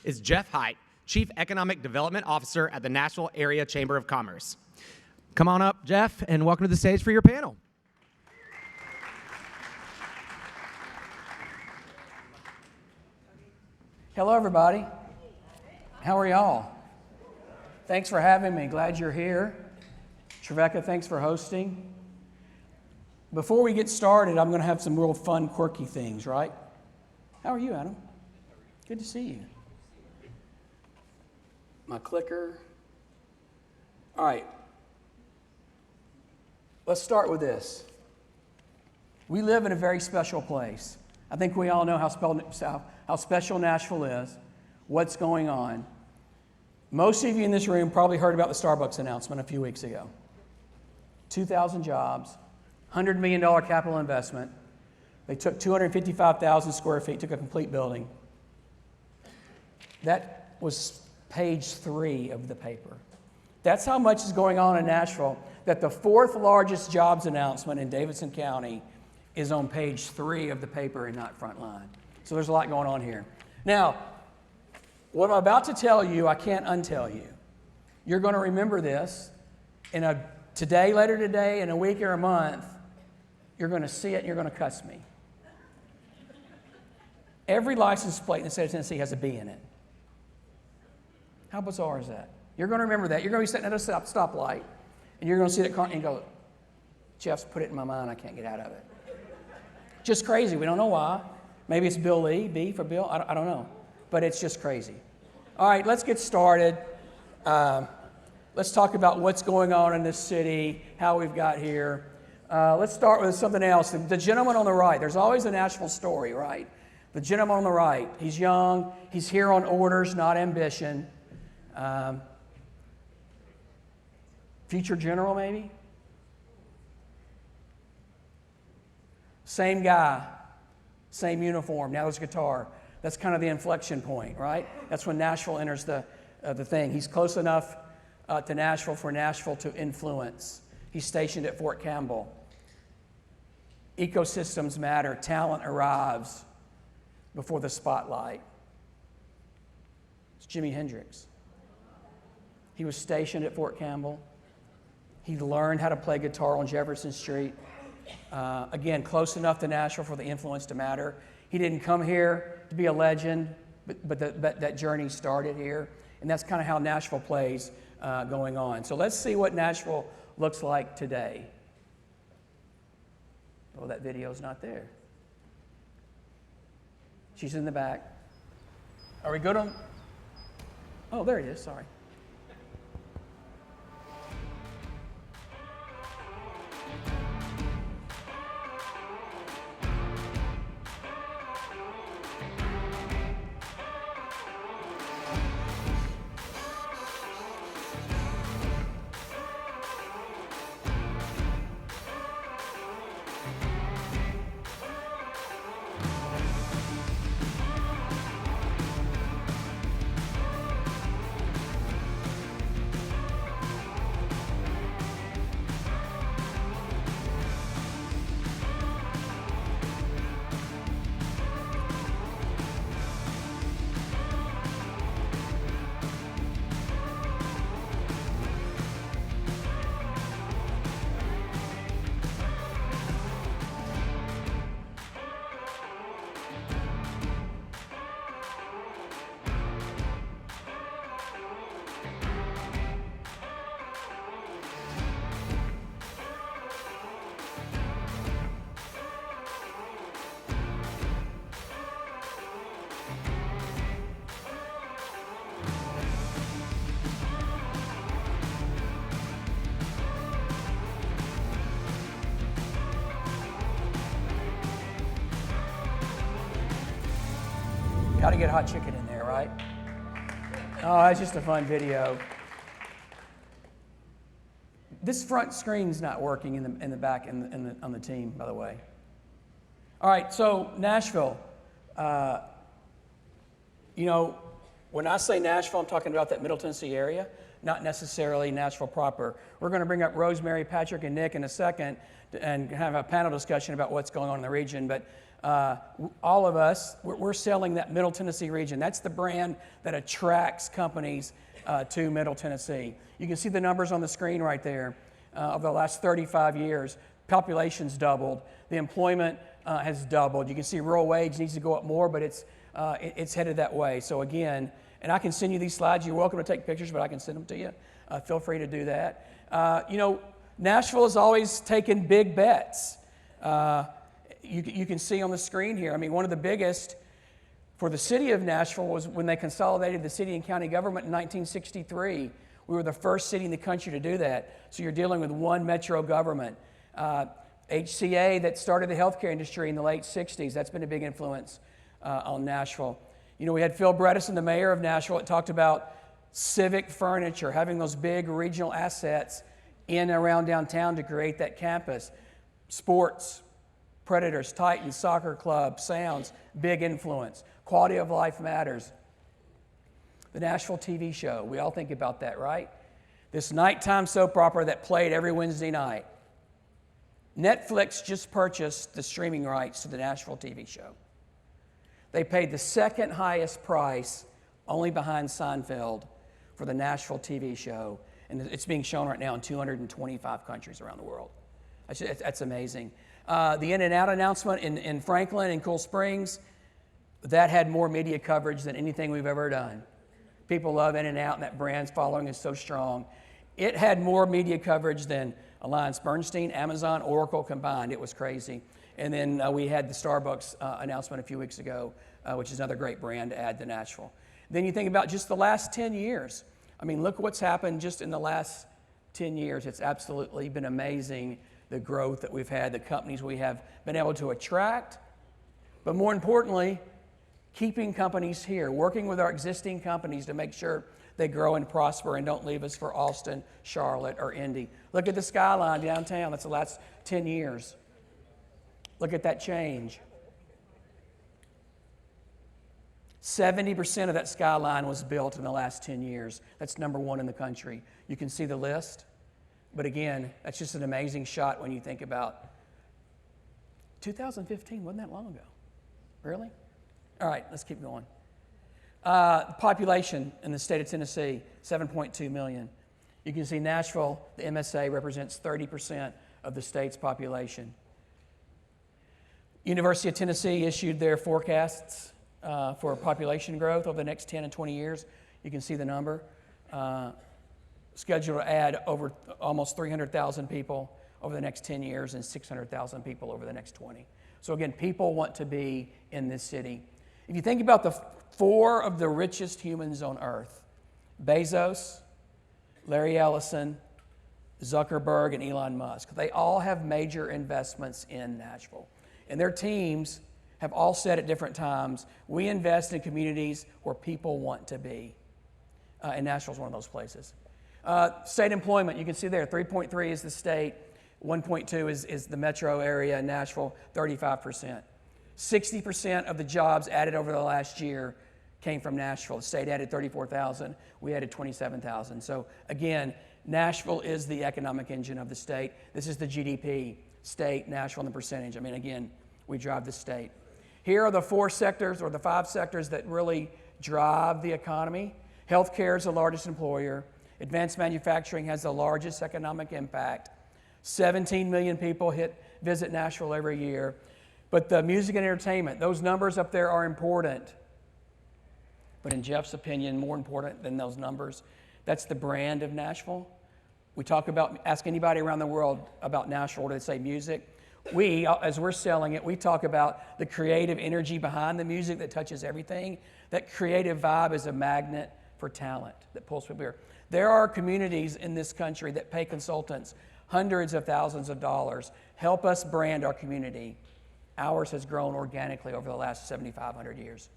is Jeff Hite, Chief Economic Development Officer at the Nashville Area Chamber of Commerce. Come on up, Jeff, and welcome to the stage for your panel. Hello, everybody. How are y'all? Thanks for having me. Glad you're here. Trevecca, thanks for hosting. Before we get started, I'm going to have some real fun, quirky things, right? How are you, Adam? Good to see you. My clicker. All right. Let's start with this. We live in a very special place. I think we all know how special Nashville is, what's going on. Most of you in this room probably heard about the Starbucks announcement a few weeks ago. 2,000 jobs, $100 million capital investment. They took 255,000 square feet, took a complete building. That was page 3 of the paper. That's how much is going on in Nashville, that the 4th largest jobs announcement in Davidson County is on page 3 of the paper and not front line. So there's a lot going on here. Now, what I'm about to tell you, I can't untell you. You're going to remember this today, later today, in a week or a month. You're going to see it and you're going to cuss me. Every license plate in the state of Tennessee has a B in it. How bizarre is that? You're going to remember that. You're going to be sitting at a stoplight and you're going to see that car and go, Jeff's put it in my mind, I can't get out of it. Just crazy. We don't know why. Maybe it's Bill Lee, B for Bill. I don't know. But it's just crazy. All right, let's get started. Let's talk about what's going on in this city, how we've got here. Let's start with something else. The gentleman on the right. There's always a Nashville story, right? The gentleman on the right. He's young. He's here on orders, not ambition. Future general, maybe? Same guy, same uniform. Now there's guitar. That's kind of the inflection point, right? That's when Nashville enters the thing. He's close enough to Nashville for Nashville to influence. He's stationed at Fort Campbell. Ecosystems matter. Talent arrives before the spotlight. It's Jimi Hendrix. He was stationed at Fort Campbell. He learned how to play guitar on Jefferson Street. Again, close enough to Nashville for the influence to matter. He didn't come here to be a legend, but that journey started here. And that's kind of how Nashville plays going on. So let's see what Nashville looks like today. Oh, that video's not there. She's in the back. Are we good on? Oh, there it is, sorry. Got to get hot chicken in there, right? Oh, that's just a fun video. This front screen's not working in the back on the team, by the way. All right, so Nashville. When I say Nashville, I'm talking about that Middle Tennessee area, not necessarily Nashville proper. We're going to bring up Rosemary, Patrick, and Nick in a second and have a panel discussion about what's going on in the region. But All of us, we're selling that Middle Tennessee region. That's the brand that attracts companies to Middle Tennessee. You can see the numbers on the screen right there. Over the last 35 years, population's doubled. The employment has doubled. You can see real wage needs to go up more, but it's headed that way. So again, and I can send you these slides. You're welcome to take pictures, but I can send them to you. Feel free to do that. Nashville has always taken big bets. You can see on the screen here, I mean, one of the biggest for the city of Nashville was when they consolidated the city and county government in 1963. We were the first city in the country to do that. So you're dealing with one metro government. HCA that started the healthcare industry in the late 60s, that's been a big influence on Nashville. We had Phil Bredesen, the mayor of Nashville, that talked about civic furniture, having those big regional assets in and around downtown to create that campus. Sports, Predators, Titans, soccer club, Sounds, big influence. Quality of life matters. The Nashville TV show, we all think about that, right? This nighttime soap opera that played every Wednesday night. Netflix just purchased the streaming rights to the Nashville TV show. They paid the second highest price, only behind Seinfeld, for the Nashville TV show. And it's being shown right now in 225 countries around the world. That's amazing. The In-N-Out announcement in Franklin and Cool Springs, that had more media coverage than anything we've ever done. People love In-N-Out, and that brand's following is so strong. It had more media coverage than AllianceBernstein, Amazon, Oracle combined. It was crazy. And then we had the Starbucks announcement a few weeks ago, which is another great brand to add to Nashville. Then you think about just the last 10 years. I mean, look what's happened just in the last 10 years. It's absolutely been amazing, the growth that we've had, the companies we have been able to attract, but more importantly, keeping companies here, working with our existing companies to make sure they grow and prosper and don't leave us for Austin, Charlotte, or Indy. Look at the skyline downtown. That's the last 10 years. Look at that change. 70% of that skyline was built in the last 10 years. That's number one in the country. You can see the list. But again, that's just an amazing shot when you think about 2015, wasn't that long ago? Really? All right, let's keep going. Population in the state of Tennessee, 7.2 million. You can see Nashville, the MSA, represents 30% of the state's population. University of Tennessee issued their forecasts for population growth over the next 10 and 20 years. You can see the number. Scheduled to add over almost 300,000 people over the next 10 years and 600,000 people over the next 20. So again, people want to be in this city. If you think about the four of the richest humans on earth, Bezos, Larry Ellison, Zuckerberg, and Elon Musk, they all have major investments in Nashville. And their teams have all said at different times, we invest in communities where people want to be. And Nashville's one of those places. State employment, you can see there, 3.3 is the state, 1.2 is the metro area, Nashville, 35%. 60% of the jobs added over the last year came from Nashville. The state added 34,000, we added 27,000. So again, Nashville is the economic engine of the state. This is the GDP, state, Nashville, and the percentage. I mean, again, we drive the state. Here are the four sectors or the five sectors that really drive the economy. Healthcare is the largest employer. Advanced manufacturing has the largest economic impact. 17 million people visit Nashville every year. But the music and entertainment, those numbers up there are important. But in Jeff's opinion, more important than those numbers, that's the brand of Nashville. We talk about, ask anybody around the world about Nashville, what do they say, music? We, as we're selling it, we talk about the creative energy behind the music that touches everything. That creative vibe is a magnet for talent that pulls people here. There are communities in this country that pay consultants hundreds of thousands of dollars, help us brand our community. Ours has grown organically over the last 7,500 years.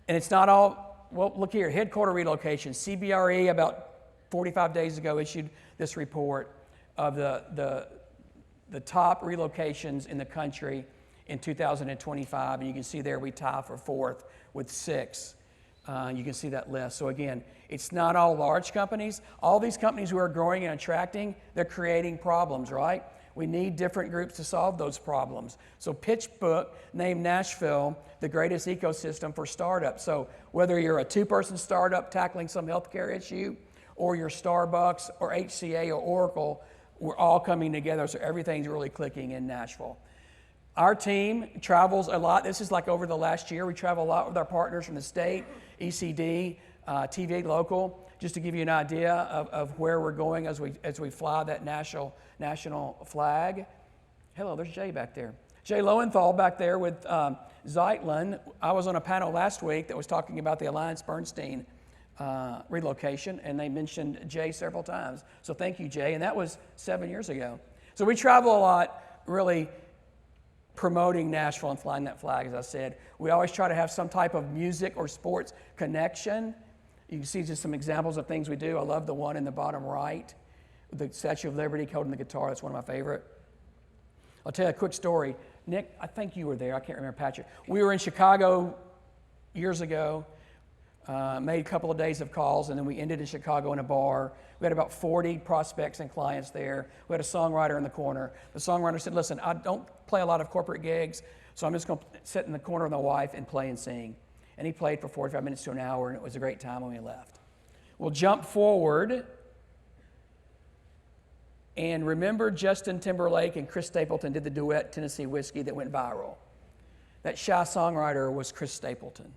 And it's not all, well, look here, headquarter relocation. CBRE about 45 days ago issued this report of the top relocations in the country in 2025. And you can see there we tie for fourth with 6. You can see that list. So again, it's not all large companies. All these companies who are growing and attracting, they're creating problems, right? We need different groups to solve those problems. So PitchBook named Nashville the greatest ecosystem for startups. So whether you're a two-person startup tackling some healthcare issue, or you're Starbucks or HCA or Oracle, we're all coming together, so everything's really clicking in Nashville. Our team travels a lot. This is like over the last year. We travel a lot with our partners from the state, ECD, TVA local, just to give you an idea of where we're going as we fly that national flag. Hello, there's Jay back there. Jay Lowenthal back there with Zeitlin. I was on a panel last week that was talking about the Alliance Bernstein relocation, and they mentioned Jay several times. So thank you, Jay. And that was 7 years ago. So we travel a lot, really promoting Nashville and flying that flag, as I said. We always try to have some type of music or sports connection. You can see just some examples of things we do. I love the one in the bottom right, the Statue of Liberty holding the guitar. That's one of my favorite. I'll tell you a quick story. Nick, I think you were there. I can't remember, Patrick. We were in Chicago years ago, made a couple of days of calls, and then we ended in Chicago in a bar. We had about 40 prospects and clients there. We had a songwriter in the corner. The songwriter said, listen, I don't play a lot of corporate gigs, so I'm just going to sit in the corner with my wife and play and sing. And he played for 45 minutes to an hour, and it was a great time when we left. We'll jump forward. And remember Justin Timberlake and Chris Stapleton did the duet Tennessee Whiskey that went viral. That shy songwriter was Chris Stapleton.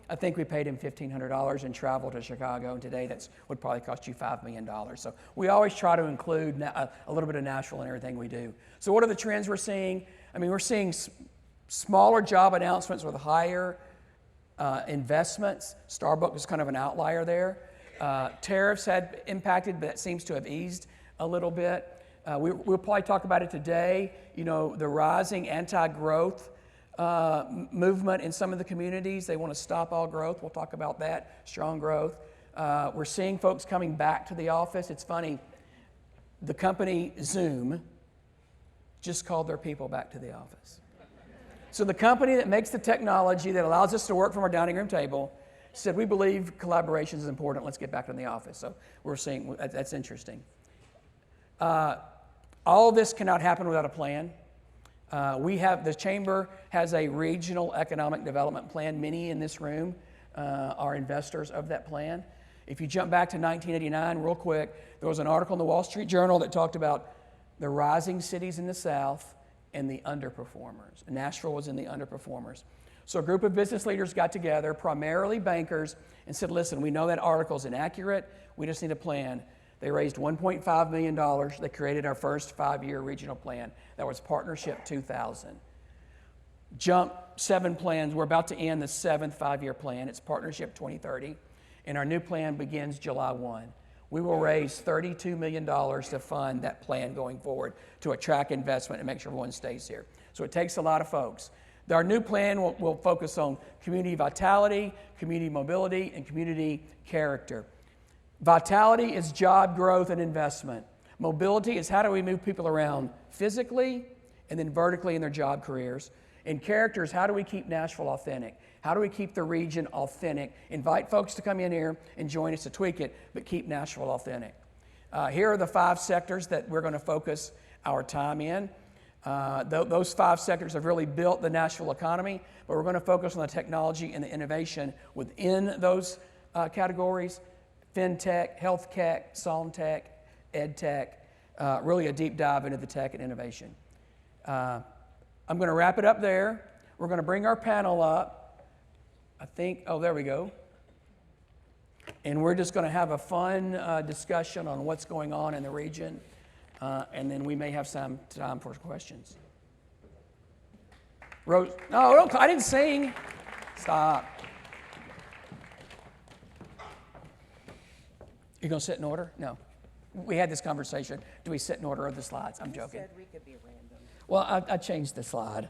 I think we paid him $1,500 and traveled to Chicago, and today that would probably cost you $5 million. So we always try to include a little bit of Nashville in everything we do. So what are the trends we're seeing? I mean, we're seeing smaller job announcements with higher investments. Starbucks is kind of an outlier there. Tariffs had impacted, but that seems to have eased a little bit. We'll probably talk about it today. You know, the rising anti-growth movement in some of the communities. They want to stop all growth. We'll talk about that, strong growth. We're seeing folks coming back to the office. It's funny, the company Zoom just called their people back to the office. So the company that makes the technology that allows us to work from our dining room table said, we believe collaboration is important. Let's get back in the office. So we're seeing, that's interesting. All of this cannot happen without a plan. The Chamber has a regional economic development plan. Many in this room are investors of that plan. If you jump back to 1989 real quick, there was an article in the Wall Street Journal that talked about the rising cities in the South and the underperformers. Nashville was in the underperformers. So a group of business leaders got together, primarily bankers, and said, listen, we know that article's inaccurate. We just need a plan. They raised $1.5 million. They created our first 5-year regional plan. That was Partnership 2000. Jump 7 plans. We're about to end the 7th 5-year plan. It's Partnership 2030. And our new plan begins July 1. We will raise $32 million to fund that plan going forward to attract investment and make sure everyone stays here. So it takes a lot of folks. Our new plan will focus on community vitality, community mobility, and community character. Vitality is job growth and investment. Mobility is how do we move people around physically and then vertically in their job careers. And character is how do we keep Nashville authentic? How do we keep the region authentic? Invite folks to come in here and join us to tweak it, but keep Nashville authentic. Here are the 5 sectors that we're going to focus our time in. Those 5 sectors have really built the Nashville economy, but we're going to focus on the technology and the innovation within those categories. FinTech, health tech, psalm tech, ed tech, really a deep dive into the tech and innovation. I'm going to wrap it up there. We're going to bring our panel up. I think, oh, there we go. And we're just going to have a fun discussion on what's going on in the region, and then we may have some time for questions. Rose, no, I didn't sing. Stop. You going to sit in order? No. We had this conversation. Do we sit in order of the slides? I'm joking. You said we could be random. Well, I changed the slide.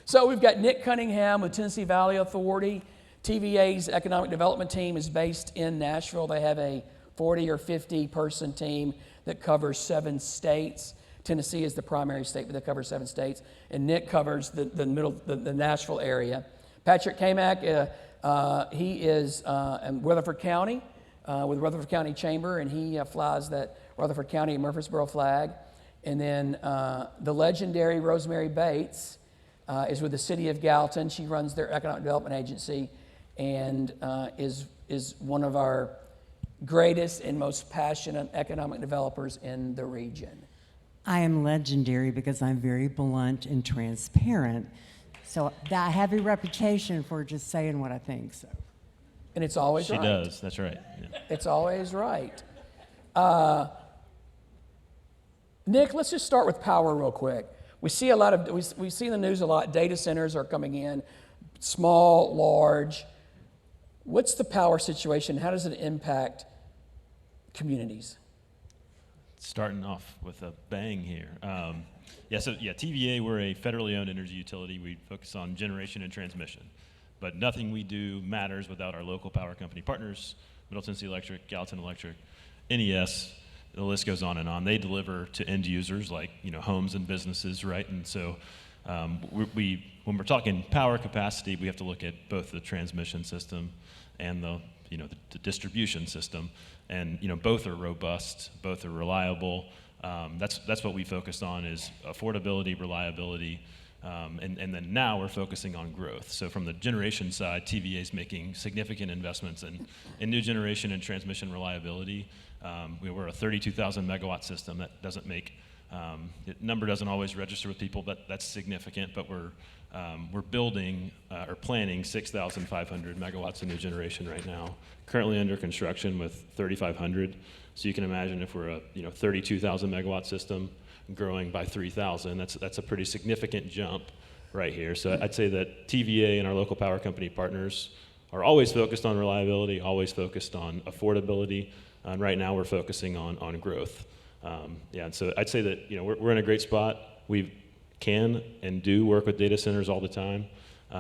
So we've got Nick Cunningham with Tennessee Valley Authority. TVA's economic development team is based in Nashville. They have a 40 or 50 person team that covers 7 states. Tennessee is the primary state, but they cover 7 states. And Nick covers the Nashville area. Patrick Kamak, he is in Rutherford County with Rutherford County Chamber, and he flies that Rutherford County Murfreesboro flag. And then the legendary Rosemary Bates is with the city of Gallatin. She runs their economic development agency and is one of our greatest and most passionate economic developers in the region. I am legendary because I'm very blunt and transparent. So I have a reputation for just saying what I think. So, And it's always right. She does, that's right. Yeah. It's always right. Nick, let's just start with power real quick. We see we see in the news a lot, data centers are coming in, small, large. What's the power situation? How does it impact communities? Starting off with a bang here. TVA, we're a federally owned energy utility. We focus on generation and transmission. But nothing we do matters without our local power company partners, Middle Tennessee Electric, Gallatin Electric, NES, the list goes on and on. They deliver to end users like homes and businesses, right? And so when we're talking power capacity, we have to look at both the transmission system and the distribution system. And both are robust, both are reliable. That's what we focused on is affordability, reliability, and then now we're focusing on growth. So from the generation side, TVA is making significant investments in new generation and transmission reliability. We're a 32,000 megawatt system. That doesn't make, the number doesn't always register with people, but that's significant. But we're building or planning 6,500 megawatts of new generation right now, currently under construction with 3,500. So you can imagine if we're a 32,000 megawatt system growing by 3,000, that's a pretty significant jump right here. So I'd say that TVA and our local power company partners are always focused on reliability, always focused on affordability, and right now we're focusing on growth. And so I'd say that we're in a great spot. We can and do work with data centers all the time.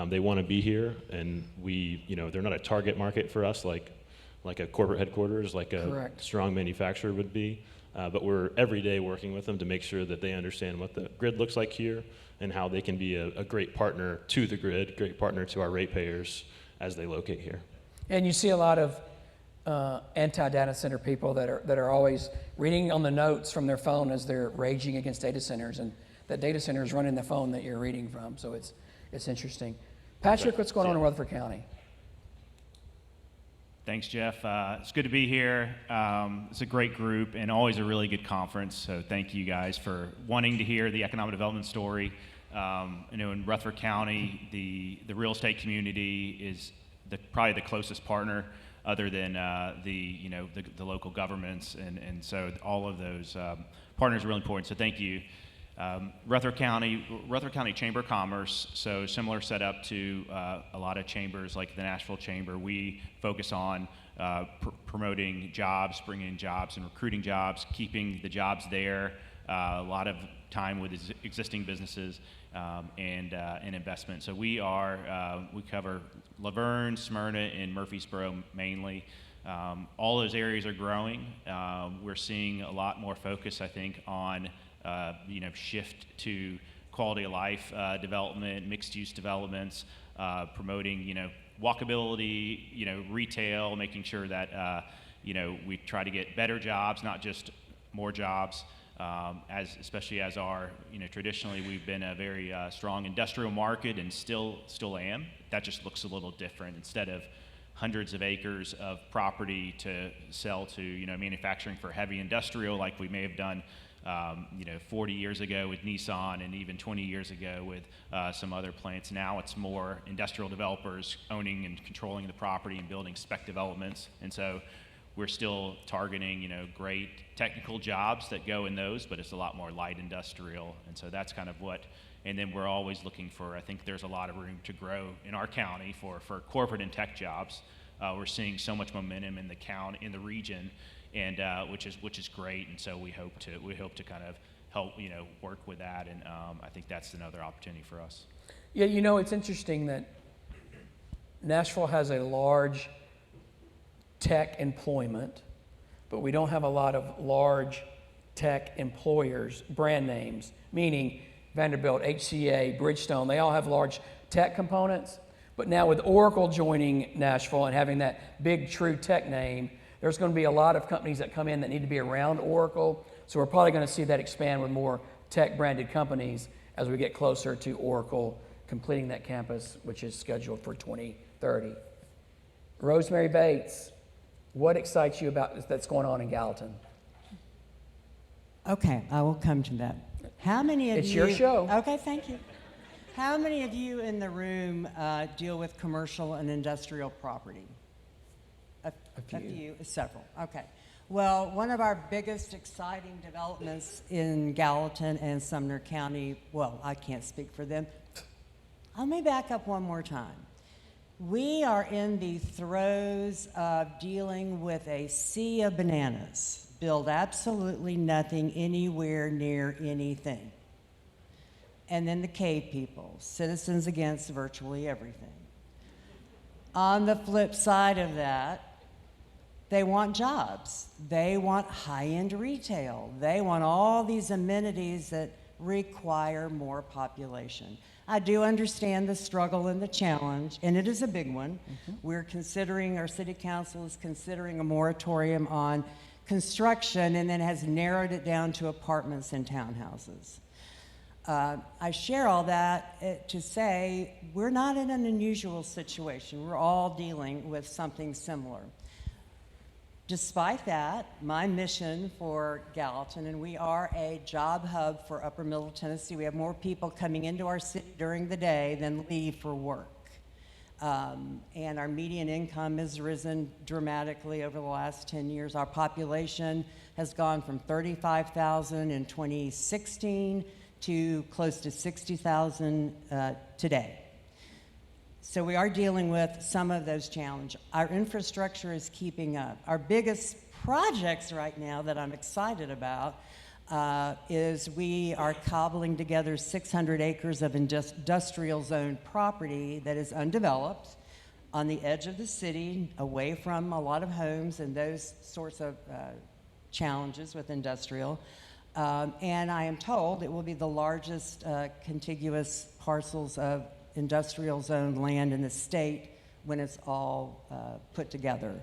They want to be here, and they're not a target market for us like a corporate headquarters, like a Correct. strong manufacturer would be. But we're every day working with them to make sure that they understand what the grid looks like here and how they can be a great partner to the grid, great partner to our ratepayers as they locate here. And you see a lot of anti-data center people that are always reading on the notes from their phone as they're raging against data centers, and that data center is running the phone that you're reading from. So it's interesting. Patrick, what's going on in Rutherford County? Thanks, Jeff. It's good to be here. It's a great group and always a really good conference. So thank you guys for wanting to hear the economic development story. In Rutherford County, the real estate community is probably the closest partner, other than the local governments, and so all of those partners are really important. So thank you. Rutherford County Chamber of Commerce, so similar setup to a lot of chambers like the Nashville Chamber. We focus on promoting jobs, bringing in jobs and recruiting jobs, keeping the jobs there, a lot of time with existing businesses and investment. So we cover Laverne, Smyrna, and Murfreesboro mainly. All those areas are growing. We're seeing a lot more focus, I think, on shift to quality of life development, mixed-use developments, promoting walkability, retail, making sure that we try to get better jobs, not just more jobs. Especially as our traditionally we've been a very strong industrial market and still am. That just looks a little different. Instead of hundreds of acres of property to sell to manufacturing for heavy industrial like we may have done 40 years ago with Nissan and even 20 years ago with some other plants. Now it's more industrial developers owning and controlling the property and building spec developments. And so we're still targeting great technical jobs that go in those, but it's a lot more light industrial. And so that's kind of what, and then we're always looking for, I think there's a lot of room to grow in our county for corporate and tech jobs. We're seeing so much momentum in the county, in the region, and which is great. And so we hope to kind of help work with that, and I think that's another opportunity for us. Yeah, it's interesting that Nashville has a large tech employment, but we don't have a lot of large tech employers, brand names, meaning Vanderbilt, HCA, Bridgestone, they all have large tech components. But now with Oracle joining Nashville and having that big true tech name, There's going to be a lot of companies that come in that need to be around Oracle, so we're probably going to see that expand with more tech-branded companies as we get closer to Oracle completing that campus, which is scheduled for 2030. Rosemary Bates, what excites you about that's going on in Gallatin? Okay, I will come to that. How many of you? It's your show. Okay, thank you. How many of you in the room deal with commercial and industrial property? A few. Several. Okay. Well, one of our biggest exciting developments in Gallatin and Sumner County, well, I can't speak for them. Let me back up one more time. We are in the throes of dealing with a sea of bananas. Build absolutely nothing anywhere near anything. And then the cave people, citizens against virtually everything. On the flip side of that, they want jobs. They want high-end retail. They want all these amenities that require more population. I do understand the struggle and the challenge, and it is a big one. We're considering, our city council is considering a moratorium on construction and then has narrowed it down to apartments and townhouses. I share all that to say we're not in an unusual situation. We're all dealing with something similar. Despite that, my mission for Gallatin, and we are a job hub for Upper Middle Tennessee. We have more people coming into our city during the day than leave for work. And our median income has risen dramatically over the last 10 years. Our population has gone from 35,000 in 2016 to close to 60,000 today. So we are dealing with some of those challenges. Our infrastructure is keeping up. Our biggest projects right now that I'm excited about is we are cobbling together 600 acres of industrial zone property that is undeveloped on the edge of the city, away from a lot of homes and those sorts of challenges with industrial. And I am told it will be the largest contiguous parcels of industrial zone land in the state when it's all put together.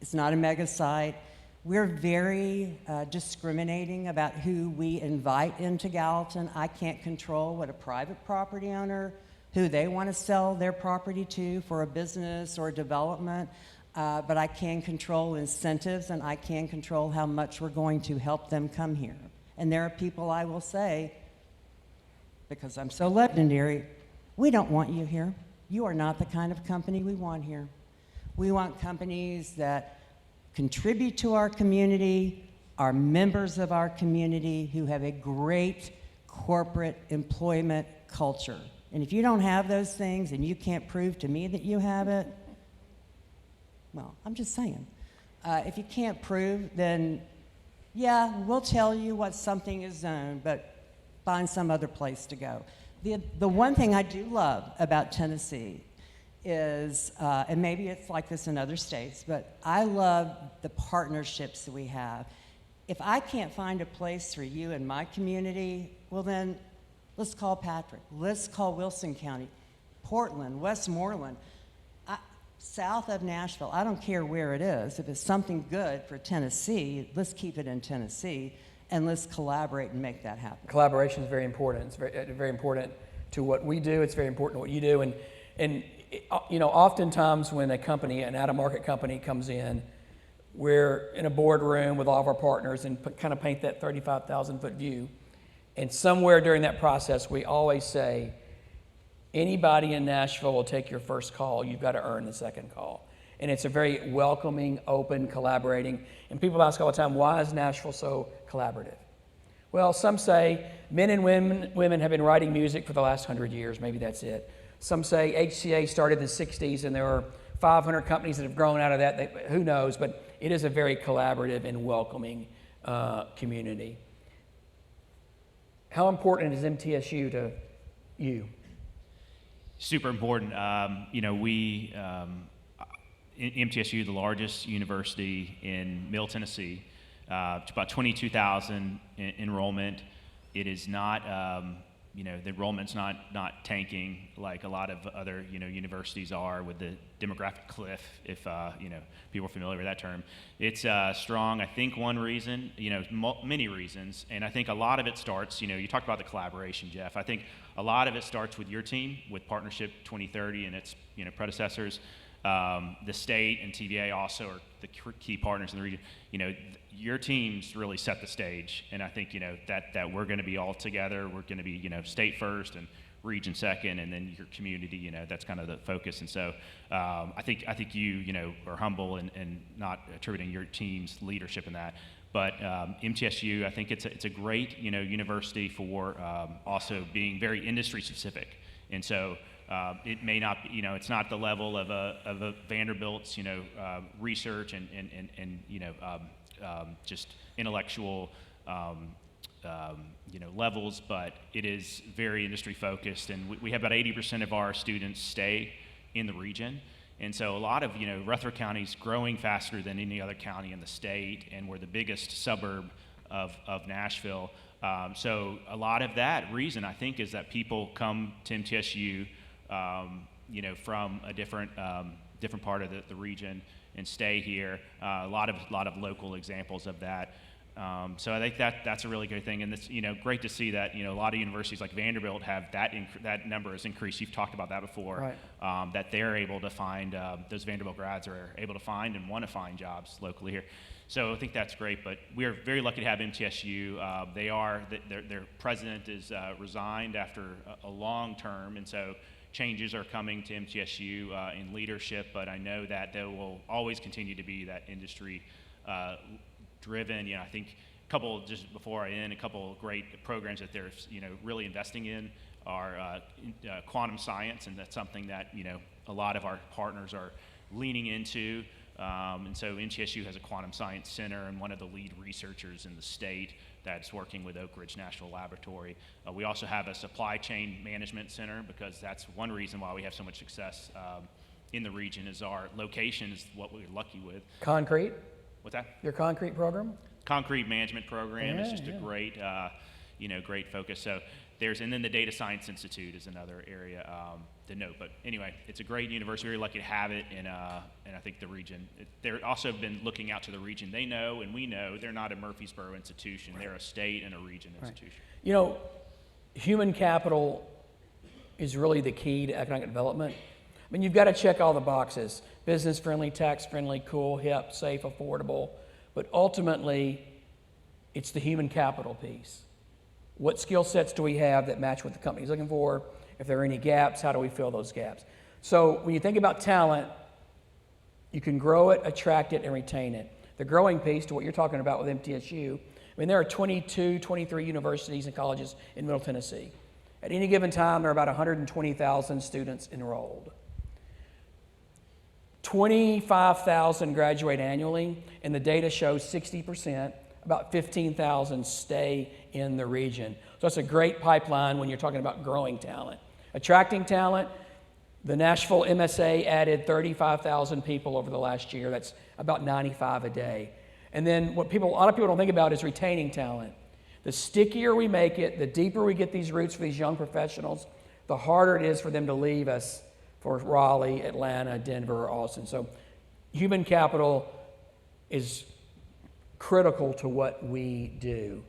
It's not a mega site. We're very discriminating about who we invite into Gallatin. I can't control what a private property owner, who they want to sell their property to for a business or development, but I can control incentives and I can control how much we're going to help them come here. And there are people I will say, because I'm so legendary, we don't want you here. You are not the kind of company we want here. We want companies that contribute to our community, are members of our community, who have a great corporate employment culture. And if you don't have those things and you can't prove to me that you have it, well, I'm just saying. If you can't prove, then yeah, we'll tell you what something is zoned, but find some other place to go. The one thing I do love about Tennessee is, and maybe it's like this in other states, but I love the partnerships that we have. If I can't find a place for you in my community, well then, let's call Patrick. Let's call Wilson County, Portland, Westmoreland, south of Nashville. I don't care where it is. If it's something good for Tennessee, let's keep it in Tennessee. And let's collaborate and make that happen. Collaboration is very important. It's very important to what we do. It's very important to what you do. And you know, oftentimes when a company, an out-of-market company comes in, we're in a boardroom with all of our partners and kind of paint that 35,000-foot view. And somewhere during that process, we always say, anybody in Nashville will take your first call. You've got to earn the second call. And it's a very welcoming, open, collaborating. And people ask all the time, why is Nashville so collaborative? Well, some say men and women have been writing music for the last 100 years. Maybe that's it. Some say HCA started in the 60s and there are 500 companies that have grown out of that. Who knows? But it is a very collaborative and welcoming community. How important is MTSU to you? Super important. You know, we, MTSU, the largest university in Middle Tennessee, it's about 22,000 enrollment. It is not the enrollment's not tanking like a lot of other, universities are with the demographic cliff, if, people are familiar with that term. It's strong. I think one reason, many reasons, and I think a lot of it starts, you talked about the collaboration, Jeff. I think a lot of it starts with your team, with Partnership 2030 and its, predecessors. The state and TVA also are the key partners in the region. Your teams really set the stage, and I think that we're going to be all together. We're going to be state first and region second, and then your community. That's kind of the focus. And so I think you are humble and not attributing your team's leadership in that. But MTSU, I think it's a great university for also being very industry specific, and so. It may not be, it's not the level of a Vanderbilt's, research and just intellectual, levels, but it is very industry focused, and we have about 80% of our students stay in the region, and so a lot of, Rutherford County's growing faster than any other county in the state, and we're the biggest suburb of Nashville. So a lot of that reason, I think, is that people come to MTSU from a different part of the region and stay here. A lot of local examples of that. So I think that's a really good thing, and it's great to see that a lot of universities like Vanderbilt have that number has increased. You've talked about that before. Right. That they're able to find those Vanderbilt grads are able to find and want to find jobs locally here. So I think that's great, but we are very lucky to have MTSU. Their president is resigned after a long term, and so changes are coming to MTSU in leadership, but I know that there will always continue to be that industry driven. I think just before I end, a couple of great programs that they're really investing in are quantum science, and that's something that a lot of our partners are leaning into. And so MTSU has a quantum science center, and one of the lead researchers in the state that's working with Oak Ridge National Laboratory. We also have a supply chain management center, because that's one reason why we have so much success in the region is our location is what we're lucky with. Concrete? What's that? Your concrete program? Concrete management program is just a great, great focus. So and then the Data Science Institute is another area to note. But anyway, it's a great university. We're lucky to have it, and I think the region. They're also been looking out to the region. They know, and we know, they're not a Murfreesboro institution. Right. They're a state and a region institution. Human capital is really the key to economic development. I mean, you've got to check all the boxes: business-friendly, tax-friendly, cool, hip, safe, affordable. But ultimately, it's the human capital piece. What skill sets do we have that match what the company's looking for? If there are any gaps, how do we fill those gaps? So when you think about talent, you can grow it, attract it, and retain it. The growing piece to what you're talking about with MTSU, there are 22, 23 universities and colleges in Middle Tennessee. At any given time, there are about 120,000 students enrolled. 25,000 graduate annually, and the data shows 60%. About 15,000 stay in the region. So that's a great pipeline when you're talking about growing talent. Attracting talent, the Nashville MSA added 35,000 people over the last year. That's about 95 a day. And then what a lot of people don't think about is retaining talent. The stickier we make it, the deeper we get these roots for these young professionals, the harder it is for them to leave us for Raleigh, Atlanta, Denver, or Austin. So human capital is critical to what we do.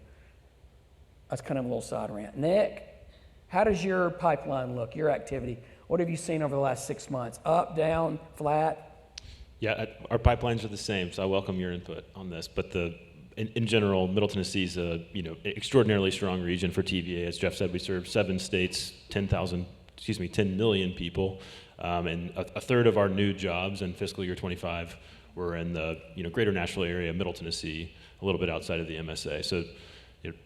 That's kind of a little side rant. Nick, how does your pipeline look, your activity? What have you seen over the last 6 months? Up, down, flat? Yeah, our pipelines are the same, so I welcome your input on this. But in general, Middle Tennessee is a extraordinarily strong region for TVA. As Jeff said, we serve 7 states, 10 million people, and a third of our new jobs in fiscal year 25 were in the greater Nashville area, Middle Tennessee, a little bit outside of the MSA. So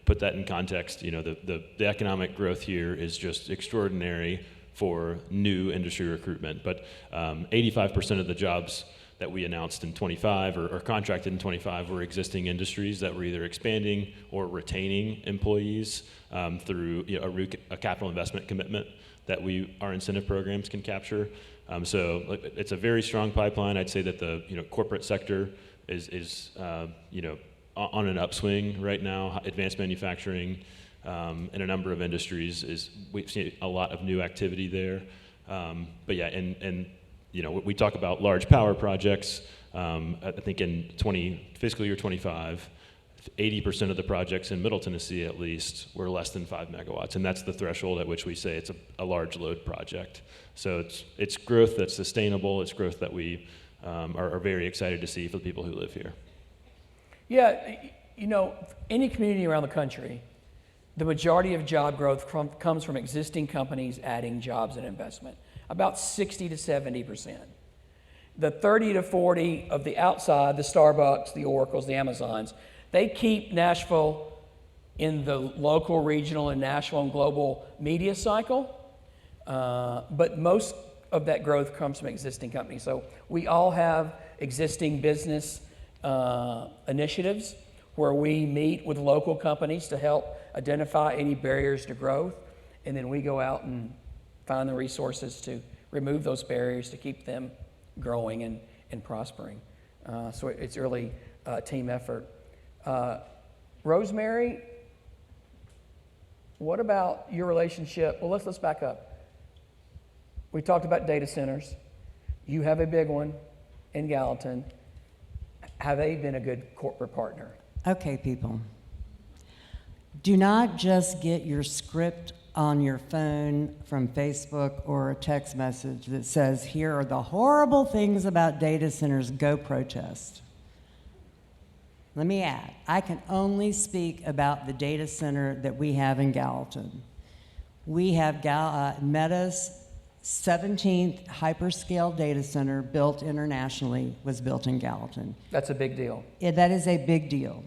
put that in context. The economic growth here is just extraordinary for new industry recruitment. But 85% of the jobs that we announced in 25 or contracted in 25 were existing industries that were either expanding or retaining employees through a capital investment commitment that our incentive programs can capture. So it's a very strong pipeline. I'd say that the corporate sector is on an upswing right now. Advanced manufacturing, in a number of industries. We've seen a lot of new activity there. But yeah, and you know, we talk about large power projects. I think in fiscal year 25, 80% of the projects in Middle Tennessee, at least, were less than 5 megawatts, and that's the threshold at which we say it's a large load project. So it's growth that's sustainable. It's growth that we are very excited to see for the people who live here. Yeah, you know, any community around the country, the majority of job growth comes from existing companies adding jobs and investment, about 60 to 70%. The 30 to 40 of the outside, the Starbucks, the Oracles, the Amazons, they keep Nashville in the local, regional, and national and global media cycle. But most of that growth comes from existing companies. So we all have existing business initiatives where we meet with local companies to help identify any barriers to growth, and then we go out and find the resources to remove those barriers to keep them growing and prospering. So it's really a team effort. Rosemary, what about your relationship? Well, let's back up. We talked about data centers. You have a big one in Gallatin. Have they been a good corporate partner? Okay, people. Do not just get your script on your phone from Facebook or a text message that says, here are the horrible things about data centers, go protest. Let me add, I can only speak about the data center that we have in Gallatin. We have Meta's 17th hyperscale data center built internationally was built in Gallatin. That's a big deal. Yeah, that is a big deal.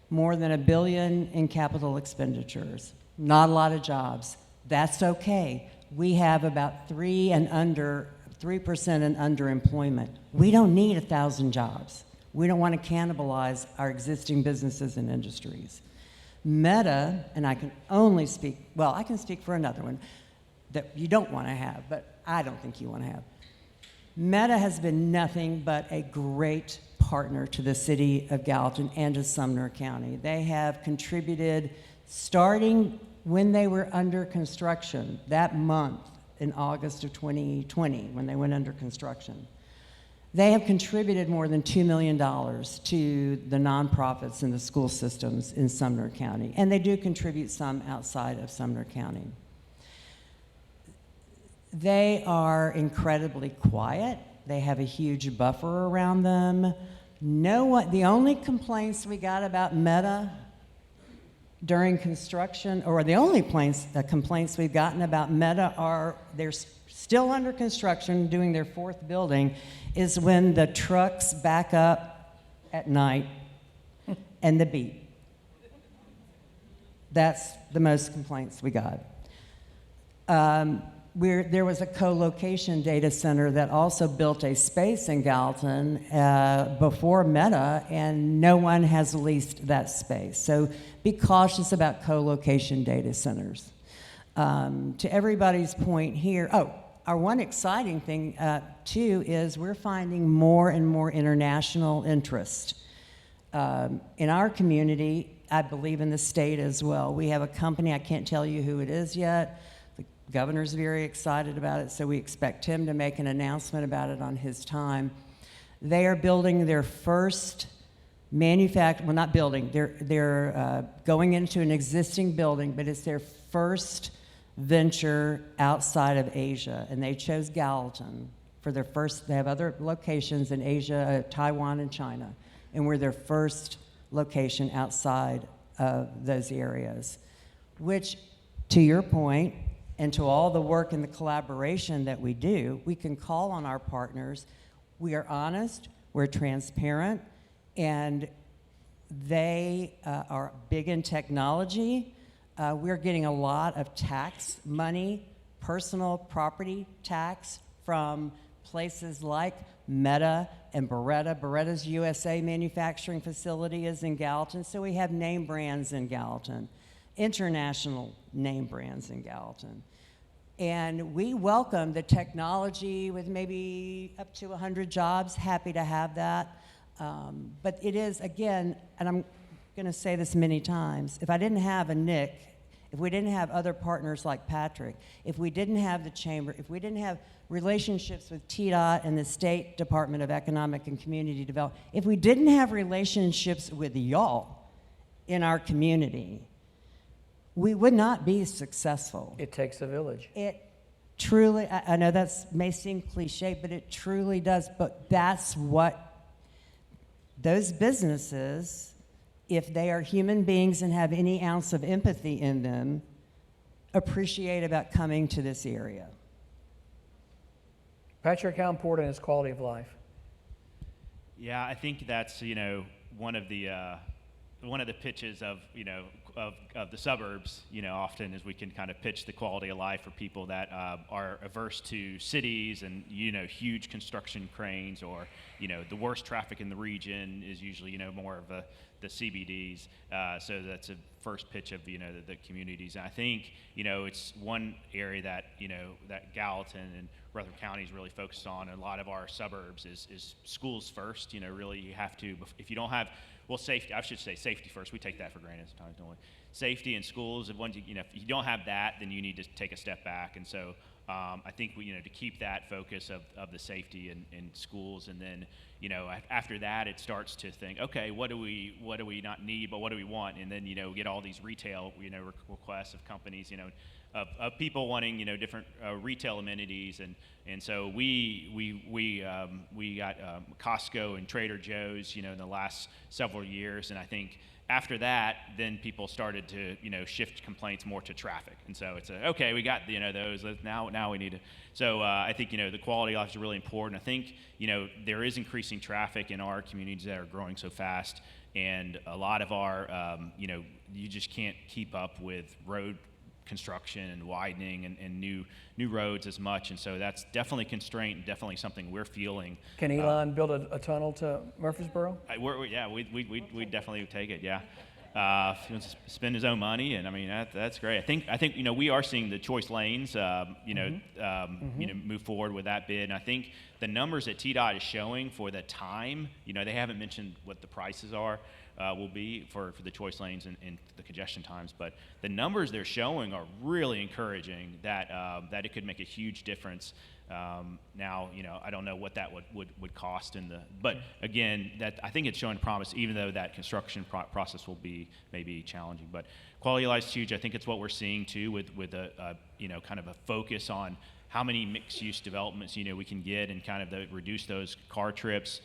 More than $1 billion in capital expenditures. Not a lot of jobs. That's okay. We have about 3% and under underemployment. We don't need 1,000 jobs. We don't want to cannibalize our existing businesses and industries. Meta, and I can only speak, well, I can speak for another one that you don't want to have, but I don't think you want to have. Meta has been nothing but a great partner to the city of Gallatin and to Sumner County. They have contributed, starting when they were under construction, that month in August of 2020, when they went under construction. They have contributed more than $2 million to the nonprofits and the school systems in Sumner County, and they do contribute some outside of Sumner County. They are incredibly quiet. They have a huge buffer around them. The only complaints we got about Meta during construction, or the only complaints we've gotten about Meta are they're still under construction, doing their 4th building, is when the trucks back up at night and the beep. That's the most complaints we got. There was a co-location data center that also built a space in Gallatin before Meta, and no one has leased that space. So be cautious about co-location data centers. To everybody's point here, our one exciting thing, too, is we're finding more and more international interest. In our community, I believe in the state as well, we have a company, I can't tell you who it is yet. The governor's very excited about it, so we expect him to make an announcement about it on his time. They are building their first they're going into an existing building, but it's their first venture outside of Asia, and they chose Gallatin for their first. They have other locations in Asia, Taiwan, and China, and we're their first location outside of those areas, which, to your point, and to all the work and the collaboration that we do, we can call on our partners. We are honest, we're transparent, and they are big in technology. We're getting a lot of tax money, personal property tax, from places like Meta and Beretta. Beretta's USA manufacturing facility is in Gallatin, so we have name brands in Gallatin, international name brands in Gallatin. And we welcome the technology with maybe up to 100 jobs, happy to have that. But it is, again, and I'm going to say this many times, if I didn't have a Nick if we didn't have other partners like Patrick, if we didn't have the chamber, if we didn't have relationships with TDOT and the State Department of Economic and Community Development, if we didn't have relationships with y'all in our community, we would not be successful. It takes a village. It truly, I know that may seem cliche, but it truly does. But that's what those businesses, if they are human beings and have any ounce of empathy in them, appreciate about coming to this area. Patrick, how important is quality of life? Yeah, I think that's one of the pitches of of the suburbs. Often is we can kind of pitch the quality of life for people that are averse to cities and huge construction cranes, or the worst traffic in the region is usually more of the CBDs. So that's a first pitch of the communities. And I think it's one area that that Gallatin and Rutherford County is really focused on. A lot of our suburbs is schools first. Really, you have to, if you don't have, well, safety. I should say safety first. We take that for granted sometimes, don't we? Safety in schools. If if you don't have that, then you need to take a step back. And so I think to keep that focus of the safety in schools, and then after that it starts to think, okay, what do we not need, but what do we want? And then get all these retail requests of companies of people wanting different retail amenities, and so we got Costco and Trader Joe's in the last several years, and I think after that, then people started to shift complaints more to traffic, and so it's okay, we got those, now we need to. So I think the quality of life is really important. I think there is increasing traffic in our communities that are growing so fast, and a lot of our you just can't keep up with road construction and widening and new roads as much, and so that's definitely a constraint and definitely something we're feeling. Can Elon build a tunnel to Murfreesboro? We definitely take it. Yeah, if he wants to spend his own money, and I mean that's great. I think we are seeing the choice lanes move forward with that bid, and I think the numbers that TDOT is showing for the time, they haven't mentioned what the prices are. Will be for the choice lanes and the congestion times, but the numbers they're showing are really encouraging that it could make a huge difference. Now, I don't know what that would cost but again, that I think it's showing promise, even though that construction process will be maybe challenging. But quality of life is huge. I think it's what we're seeing too with a kind of a focus on how many mixed-use developments we can get, and kind of reduce those car trips.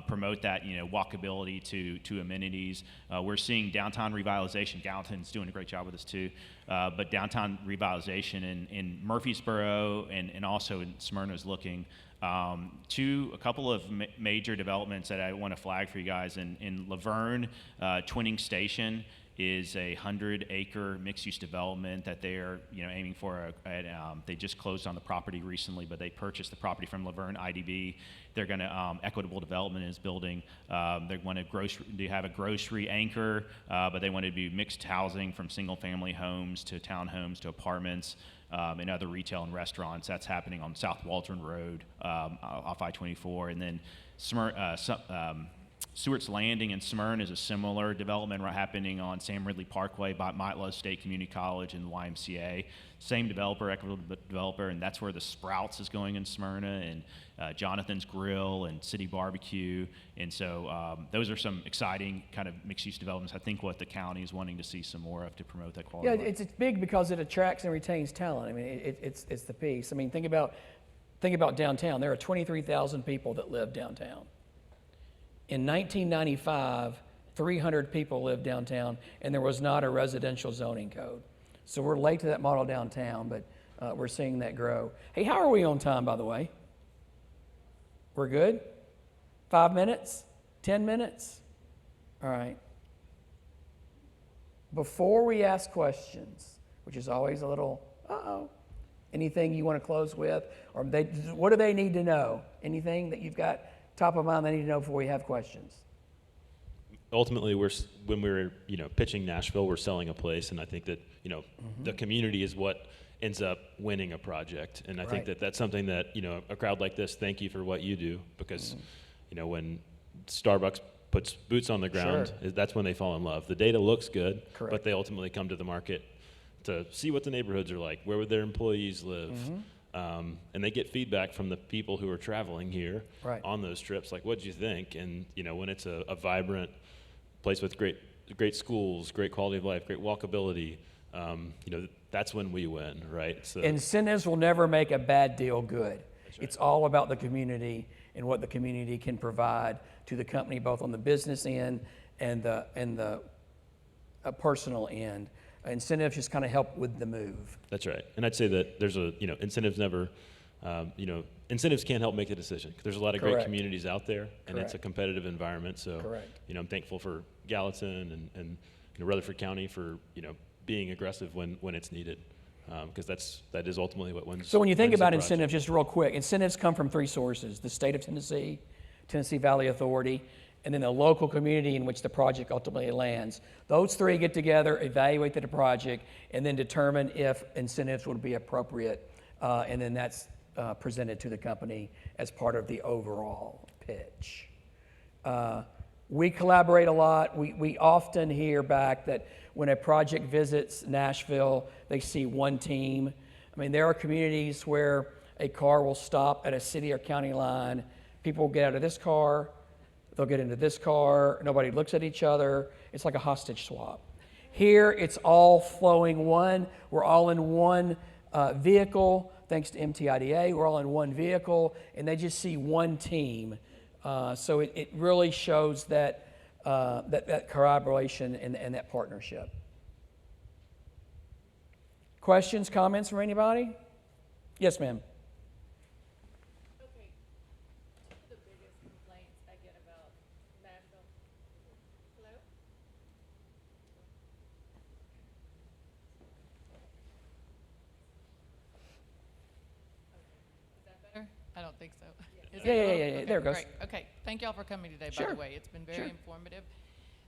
Promote that walkability to amenities. We're seeing downtown revitalization. Gallatin's doing a great job with this too, but downtown revitalization in Murfreesboro and also in Smyrna is looking. A couple of major developments that I want to flag for you guys. In Laverne, Twinning Station is a 100-acre mixed-use development that they are aiming for. They just closed on the property recently, but they purchased the property from Laverne IDB. They're going to Equitable Development is building. They want to have a grocery anchor, but they want to do mixed housing from single-family homes to townhomes to apartments. And other retail and restaurants. That's happening on South Waldron Road off I-24, and then Stewart's Landing in Smyrna is a similar development happening on Sam Ridley Parkway by Milo State Community College and the YMCA. Same developer, Equitable developer, and that's where the Sprouts is going in Smyrna, and Jonathan's Grill and City Barbecue. And so those are some exciting kind of mixed-use developments. I think what the county is wanting to see some more of to promote that quality. Yeah, it's big because it attracts and retains talent. I mean, it's the piece. I mean, think about downtown. There are 23,000 people that live downtown. In 1995, 300 people lived downtown, and there was not a residential zoning code. So we're late to that model downtown, but we're seeing that grow. Hey, how are we on time, by the way? We're good? 5 minutes? 10 minutes? All right. Before we ask questions, which is always a little, anything you want to close with? Or what do they need to know? Anything that you've got top of mind they need to know before we have questions? Ultimately, when we're pitching Nashville, we're selling a place, and I think that the community is what ends up winning a project, and I think that that's something that a crowd like this, thank you for what you do, because when Starbucks puts boots on the ground, that's when they fall in love. The data looks good, but they ultimately come to the market to see what the neighborhoods are like. Where would their employees live? And they get feedback from the people who are traveling here Right. on those trips. Like, what'd you think? And when it's a vibrant place with great schools, great quality of life, great walkability, that's when we win, right? So Incentives will never make a bad deal good. It's all about the community and what the community can provide to the company, both on the business end and the personal end. Incentives just kind of help with the move. That's right. And I'd say that there's incentives never, incentives can't help make the decision. 'Cause there's a lot of great Correct. communities out there, and it's a Correct. competitive environment. So, Correct. I'm thankful for Gallatin and Rutherford County for, being aggressive when it's needed. Because that is ultimately what wins. So when you think wins the about project. incentives, just real quick, incentives come from three sources: the state of Tennessee, Tennessee Valley Authority, and then the local community in which the project ultimately lands. Those three get together, evaluate the project, and then determine if incentives would be appropriate. And then that's presented to the company as part of the overall pitch. We collaborate a lot. We often hear back that when a project visits Nashville, they see one team. I mean, there are communities where a car will stop at a city or county line. People will get out of this car, they'll get into this car, nobody looks at each other. It's like a hostage swap. Here, it's all flowing one. We're all in one vehicle, thanks to MTIDA. We're all in one vehicle, and they just see one team. So it really shows that collaboration and that partnership. Questions, comments from anybody? Yes, ma'am. Okay, two of the biggest complaints I get about Nashville. Hello? Is that better? I don't think so. Is Yeah, it? yeah, Oh, yeah, yeah. okay, There it goes. Great. Okay, thank y'all for coming today, by Sure. the way. It's been very Sure. informative.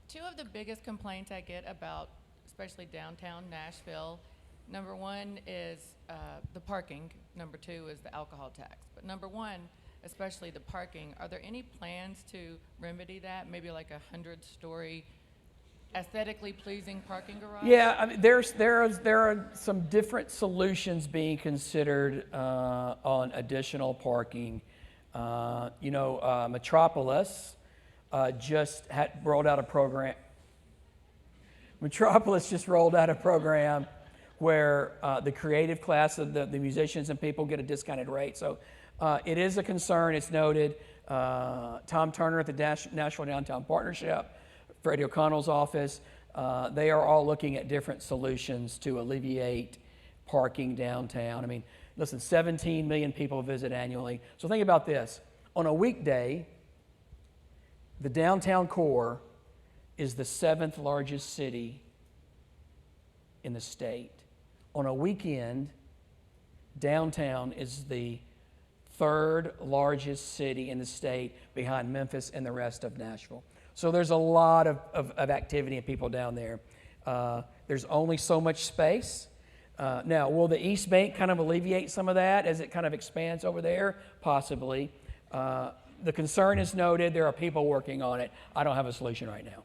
Two of the biggest complaints I get about, especially downtown Nashville, number one is the parking. Number two is the alcohol tax. But number one, especially the parking, are there any plans to remedy that? Maybe like a 100-story aesthetically pleasing parking garage? Yeah, I mean, there are some different solutions being considered on additional parking. Metropolis just rolled out a program. Metropolis just rolled out a program where the creative class of the musicians and people get a discounted rate. So it is a concern. It's noted. Tom Turner at the Nashville Downtown Partnership, Freddie O'Connell's office, they are all looking at different solutions to alleviate parking downtown. I mean, listen, 17 million people visit annually. So think about this. On a weekday, the downtown core is the 7th largest city in the state. On a weekend, downtown is the 3rd largest city in the state behind Memphis and the rest of Nashville. So there's a lot of activity and people down there. There's only so much space. Now, will the East Bank kind of alleviate some of that as it kind of expands over there? Possibly. The concern is noted. There are people working on it. I don't have a solution right now.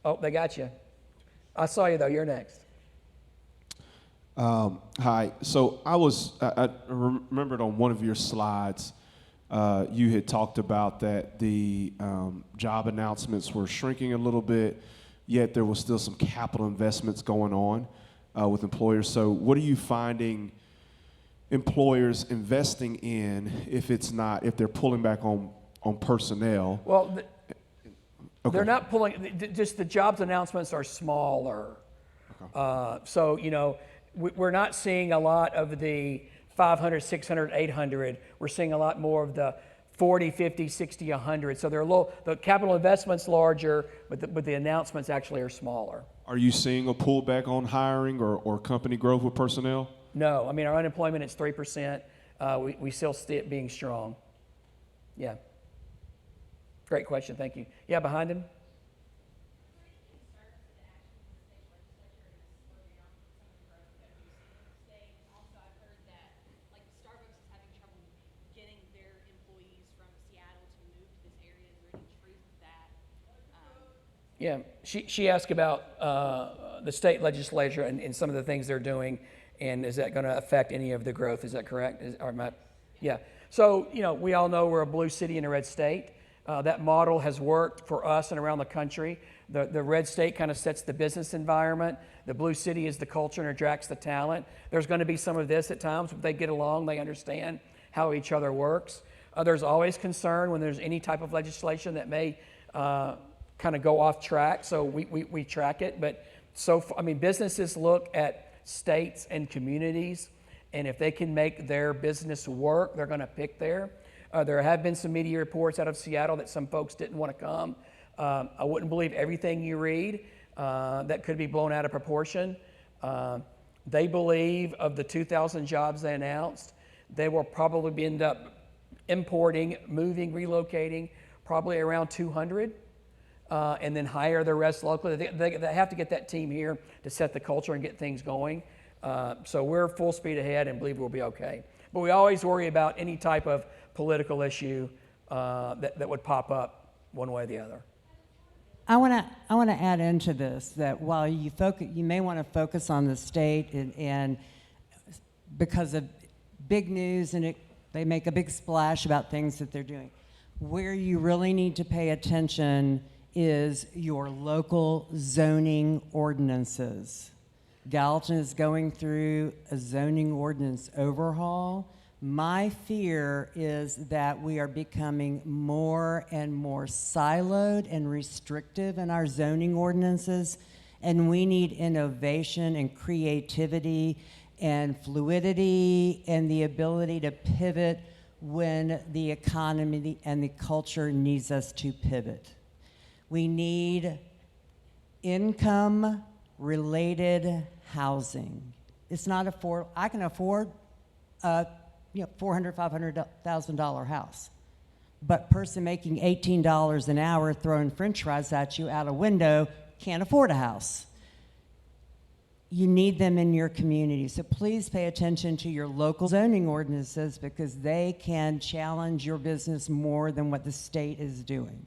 Oh, they got you. I saw you, though. You're next. Hi. So I remembered on one of your slides, you had talked about that the job announcements were shrinking a little bit, yet there was still some capital investments going on with employers. So what are you finding employers investing in if they're pulling back on personnel? Well, Okay. they're not pulling, just the jobs announcements are smaller. Okay. So, we're not seeing a lot of the 500, 600, 800. We're seeing a lot more of the 40, 50, 60, 100. So they're the capital investment's larger, but the announcements actually are smaller. Are you seeing a pullback on hiring or company growth with personnel? No, I mean, our unemployment is 3%. We still see it being strong. Yeah. Great question, thank you. Yeah, behind him? Yeah, she asked about the state legislature and some of the things they're doing, and is that going to affect any of the growth? Is that correct? Yeah. So, we all know we're a blue city and a red state. That model has worked for us and around the country. The red state kind of sets the business environment. The blue city is the culture and attracts the talent. There's going to be some of this at times, but they get along, they understand how each other works. There's always concern when there's any type of legislation that may kind of go off track, so we track it. But businesses look at states and communities, and if they can make their business work, they're going to pick there. There have been some media reports out of Seattle that some folks didn't want to come. I wouldn't believe everything you read. That could be blown out of proportion. They believe of the 2,000 jobs they announced, they will probably end up importing, moving, relocating probably around 200, and then hire the rest locally. They have to get that team here to set the culture and get things going. So we're full speed ahead and believe we'll be okay. But we always worry about any type of political issue that would pop up one way or the other. I want to add into this that while you may want to focus on the state and because of big news and they make a big splash about things that they're doing. Where you really need to pay attention is your local zoning ordinances. Gallatin is going through a zoning ordinance overhaul. My fear is that we are becoming more and more siloed and restrictive in our zoning ordinances, and we need innovation and creativity and fluidity and the ability to pivot when the economy and the culture needs us to pivot. We need income-related housing. It's not affordable. I can afford a $400,000, $500,000 house. But person making $18 an hour throwing french fries at you out a window can't afford a house. You need them in your community. So please pay attention to your local zoning ordinances because they can challenge your business more than what the state is doing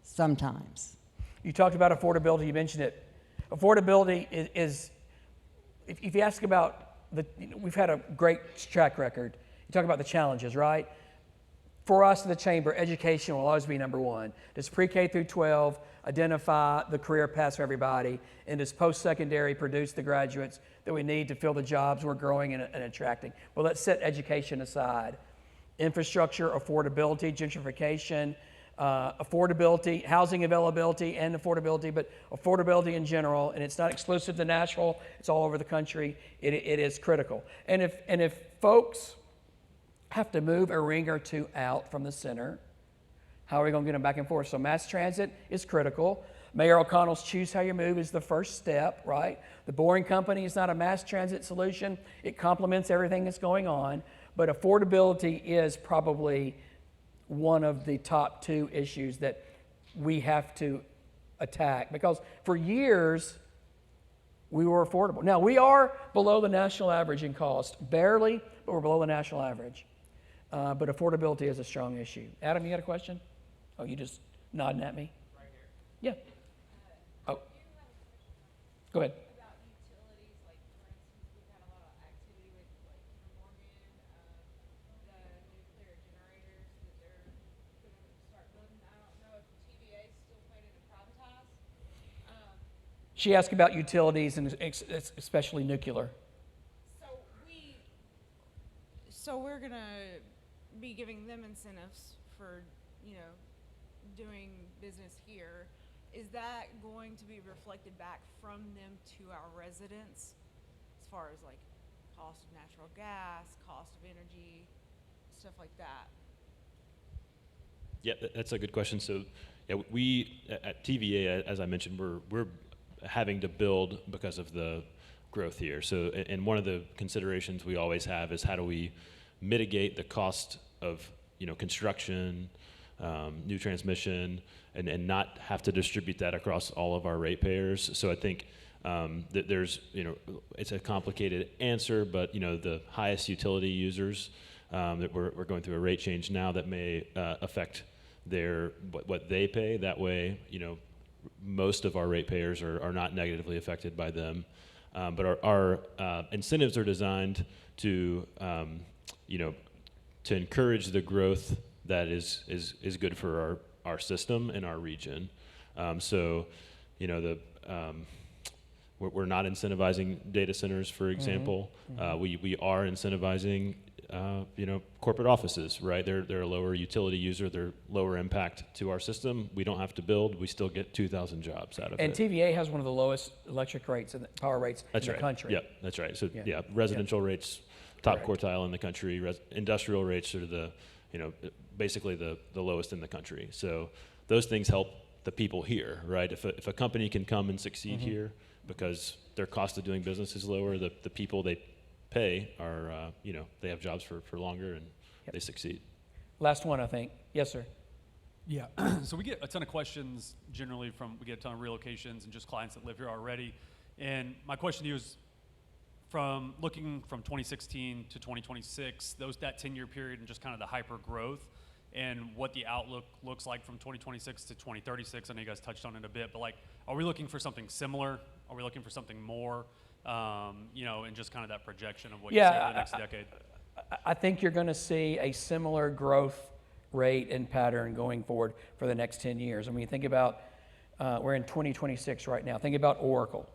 sometimes. You talked about affordability, you mentioned it. Affordability is if you ask about we've had a great track record. You talk about the challenges, right? For us in the chamber, education will always be number one. Does pre-K through 12 identify the career paths for everybody? And does post-secondary produce the graduates that we need to fill the jobs we're growing and attracting? Well, let's set education aside. Infrastructure, affordability, gentrification, affordability, housing availability and affordability, but affordability in general, and it's not exclusive to Nashville, it's all over the country. It is critical. And if folks have to move a ring or two out from the center, how are we going to get them back and forth? So mass transit is critical. Mayor O'Connell's Choose How You Move is the first step, right? The Boring Company is not a mass transit solution. It complements everything that's going on, but affordability is probably one of the top two issues that we have to attack because for years we were affordable. Now we are below the national average in cost, barely, but we're below the national average. But affordability is a strong issue. Adam, you got a question? Oh, you just nodding at me? Right here. Yeah. Oh. Go ahead. About utilities, like for instance, we've had a lot of activity with like Morgan, the nuclear generators that they're going to start building. I don't know if TVA is still planning to privatize. She asked about utilities and especially nuclear. So we're going to be giving them incentives for, doing business here. Is that going to be reflected back from them to our residents as far as like cost of natural gas, cost of energy, stuff like that? Yeah, that's a good question. So, yeah, we at TVA, as I mentioned, we're having to build because of the growth here. So, and one of the considerations we always have is how do we mitigate the cost of construction, new transmission, and not have to distribute that across all of our ratepayers. So I think that there's it's a complicated answer, but the highest utility users that we're going through a rate change now that may affect their what they pay. That way, most of our ratepayers are not negatively affected by them. But our incentives are designed to, to encourage the growth that is good for our system and our region. We're not incentivizing data centers, for example. We are incentivizing, corporate offices, right? They're a lower utility user. They're lower impact to our system. We don't have to build. We still get 2,000 jobs out of it. And TVA has one of the lowest electric rates and power rates in the country. Yep, that's right. So residential rates, top Correct. quartile in the country. Industrial rates are basically the lowest in the country. So those things help the people here, right? If a company can come and succeed here because their cost of doing business is lower, the people they pay are, they have jobs for longer and they succeed. Last one, I think. Yes, sir. Yeah, so we get a ton of questions generally we get a ton of relocations and just clients that live here already. And my question to you is, from looking from 2016 to 2026, that 10-year period and just kind of the hyper growth and what the outlook looks like from 2026 to 2036. I know you guys touched on it a bit, but are we looking for something similar? Are we looking for something more? And just kind of that projection of what you see over the next decade. I think you're going to see a similar growth rate and pattern going forward for the next 10 years. I mean, think about, we're in 2026 right now. Think about Oracle.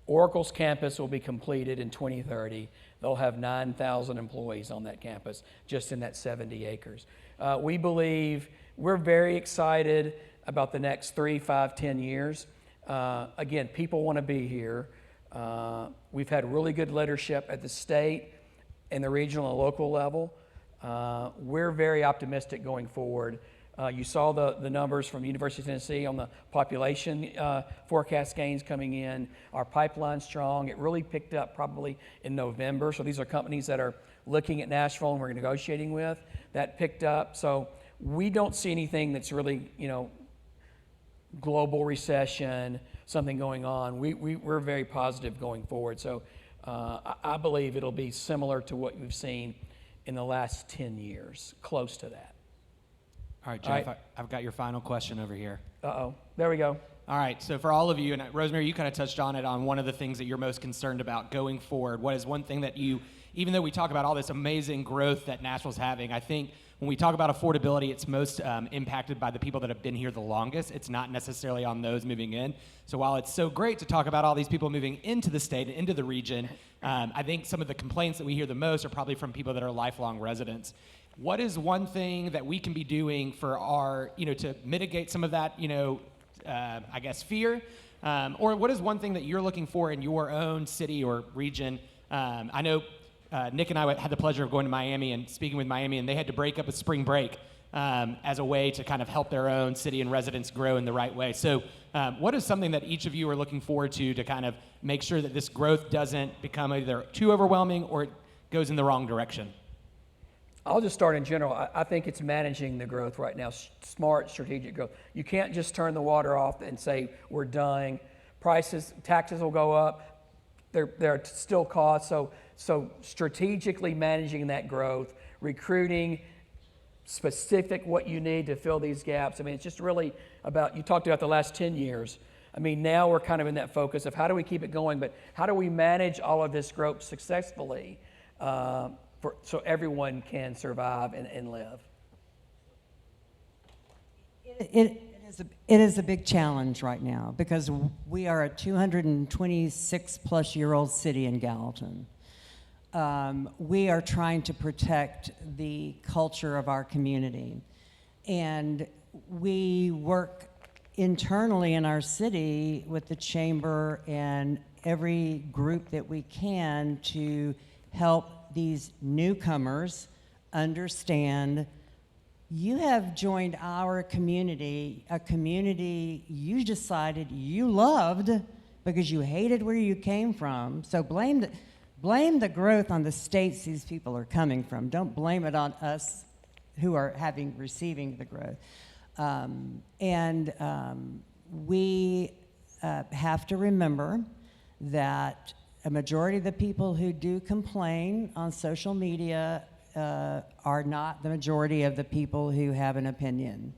Oracle's campus will be completed in 2030. They'll have 9,000 employees on that campus, just in that 70 acres. We're very excited about the next 3, 5, 10 years. Again, people want to be here. We've had really good leadership at the state and the regional and local level. We're very optimistic going forward. You saw the numbers from the University of Tennessee on the population forecast gains coming in. Our pipeline's strong. It really picked up probably in November. So these are companies that are looking at Nashville and we're negotiating with. That picked up. So we don't see anything that's really, global recession, something going on. We're very positive going forward. So I believe it'll be similar to what we've seen in the last 10 years, close to that. All right, Jeff, I've got your final question over here. Uh-oh, there we go. All right, so for all of you, and Rosemary, you kind of touched on it on one of the things that you're most concerned about going forward. What is one thing that even though we talk about all this amazing growth that Nashville's having, I think when we talk about affordability, it's most impacted by the people that have been here the longest. It's not necessarily on those moving in. So while it's so great to talk about all these people moving into the state and into the region, I think some of the complaints that we hear the most are probably from people that are lifelong residents. What is one thing that we can be doing for to mitigate some of that, fear? Or what is one thing that you're looking for in your own city or region? I know Nick and I had the pleasure of going to Miami and speaking with Miami, and they had to break up a spring break as a way to kind of help their own city and residents grow in the right way. So what is something that each of you are looking forward to kind of make sure that this growth doesn't become either too overwhelming or it goes in the wrong direction? I'll just start in general. I think it's managing the growth right now, smart, strategic growth. You can't just turn the water off and say, we're done. Taxes will go up. There are still costs. So strategically managing that growth, recruiting, specific what you need to fill these gaps. I mean, it's just really about, you talked about the last 10 years. I mean, now we're kind of in that focus of how do we keep it going, but how do we manage all of this growth successfully so everyone can survive and live? It is a big challenge right now because we are a 226-plus-year-old city in Gallatin. We are trying to protect the culture of our community. And we work internally in our city with the chamber and every group that we can to help these newcomers understand you have joined our community, a community you decided you loved because you hated where you came from. So blame the growth on the states these people are coming from. Don't blame it on us who are receiving the growth. We have to remember that a majority of the people who do complain on social media are not the majority of the people who have an opinion.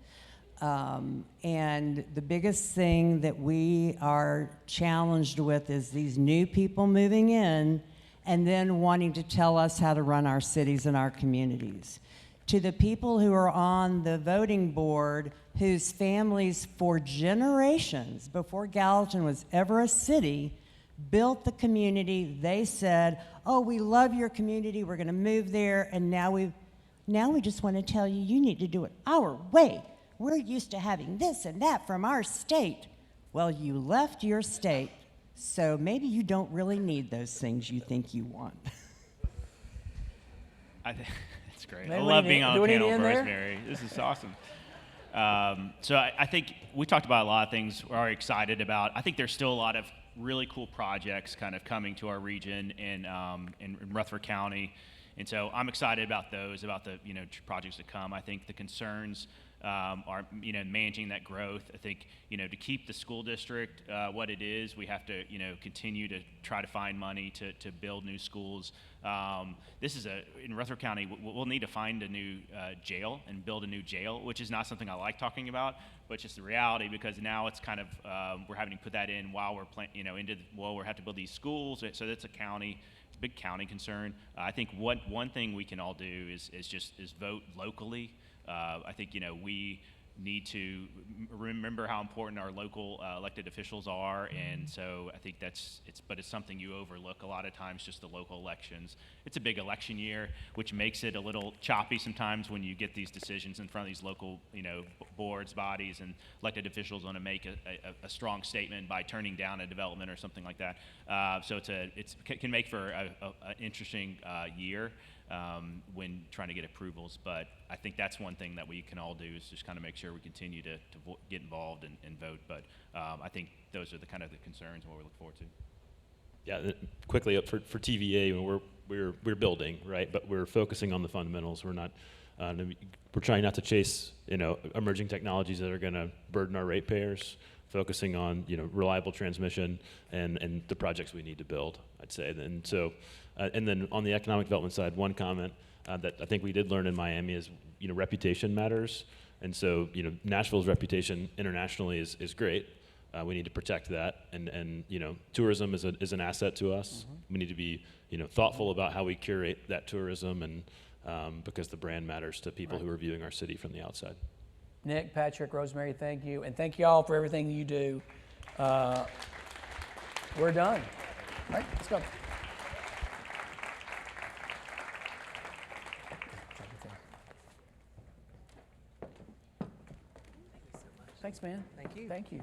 And the biggest thing that we are challenged with is these new people moving in and then wanting to tell us how to run our cities and our communities. To the people who are on the voting board, whose families for generations, before Gallatin was ever a city, built the community, they said, oh, we love your community, we're gonna move there, and now we just wanna tell you, you need to do it our way. We're used to having this and that from our state. Well, you left your state, so maybe you don't really need those things you think you want. I think that's great. Maybe I we love need- being on do the we need panel to with end there? Rosemary. This is awesome. So I think we talked about a lot of things we're already excited about. I think there's still a lot of really cool projects kind of coming to our region in Rutherford County. And so I'm excited about those, about the projects to come. I think the concerns are managing that growth. I think to keep the school district what it is, we have to continue to try to find money to build new schools. This is in Rutherford County, we'll need to find a new jail and build a new jail, which is not something I like talking about, but it's just the reality because now it's kind of we're having to put that in while we're we have to build these schools. So that's a big county concern. I think one thing we can all do is vote locally. I think we need to remember how important our local elected officials are, and so I think it's something you overlook a lot of times, just the local elections. It's a big election year, which makes it a little choppy sometimes when you get these decisions in front of these local boards, bodies, and elected officials want to make a strong statement by turning down a development or something like that. So it can make for an interesting year. When trying to get approvals, but I think that's one thing that we can all do is just kind of make sure we continue to get involved and vote. But I think those are the kind of the concerns and what we look forward to. Yeah, quickly up for TVA, we're building, right? But we're focusing on the fundamentals. We're not we're trying not to chase emerging technologies that are going to burden our ratepayers. Focusing on reliable transmission and the projects we need to build, I'd say. And so, and then on the economic development side, one comment that I think we did learn in Miami is reputation matters. And so Nashville's reputation internationally is great. We need to protect that, and tourism is an asset to us. Mm-hmm. We need to be thoughtful about how we curate that tourism, and because the brand matters to people who are viewing our city from the outside. Nick, Patrick, Rosemary, thank you. And thank you all for everything you do. We're done. All right, let's go. Thanks, man. Thank you. Thank you.